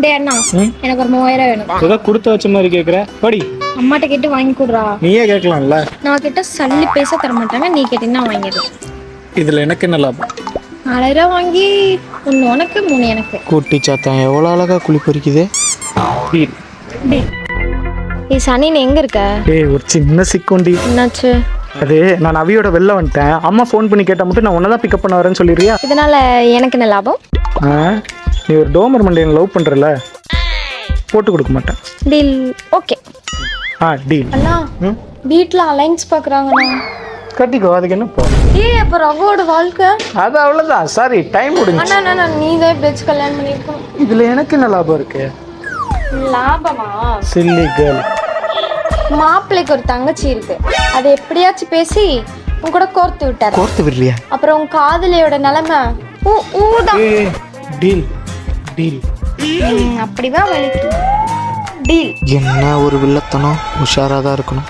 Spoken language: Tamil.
டேய் அண்ணா, எனக்கு ஒரு 3000 வேணும். ஏதோ கொடுத்து வச்ச மாதிரி கேக்குற. படி. அம்மாட்ட கேட்டு வாங்கி கொடுறா. நீயே கேட்கலாம்ல. நான் கிட்ட சல்லி பேச தர மாட்டாங்க, நீ கேட்டீங்கன்னா வாங்கிடுறேன். இதுல எனக்கு என்ன லாபம்? 4000 வாங்கி 1 உனக்கு 3 எனக்கு. கூட்டி சாத்தான் எவ்வளோ அழகா குழி பறிக்குது. ஏய் சனி, நீ எங்க இருக்க? ஏய் ஒரு சின்ன சிக்குண்டி. என்னாச்சு? அது நான் அவியோட வெளில வந்துட்டேன். அம்மா ஃபோன் பண்ணி கேட்டால் மட்டும் நான் உன்னதான் பிக்கப் பண்ண வரேன்னு சொல்லிடுறியா? இதனால எனக்கு என்ன லாபம்? நீ ஒரு டோமர் மண்டையை லவ் பண்றல, போட்டு கொடுக்க மாட்டேன். டீல். ஓகே. டீல். அண்ணா, வீட்ல அலைன்ஸ் பாக்குறாங்கண்ணா. கட்டிக்கோ, அதுக்கு என்ன போ. ஏய் அப்ப ரகுவோட வாழ்க்கை அது அவ்வளவுதான். சாரி, டைம் முடிஞ்சு. அண்ணா நீ தான் இப்படி வச்சு கல்யாணம் பண்ணிருக்கணும். இதுல எனக்கு என்ன லாபம் இருக்கு? லாபமா? Silly girl. மாப்பிள்ளைக்கு ஒரு தங்கச்சி இருக்கு, அதை எப்படியாச்சும் பேசி உன் கூட கோர்த்து விட்டாரு. கோர்த்து விடுறியா? அப்புறம் உன் காதலியோட நிலைமை ஊதான். Deal deal. அப்படிதான் வலிக்கு. டீல். என்ன ஒரு வில்லத்தனம், உஷாராதான் இருக்கணும்.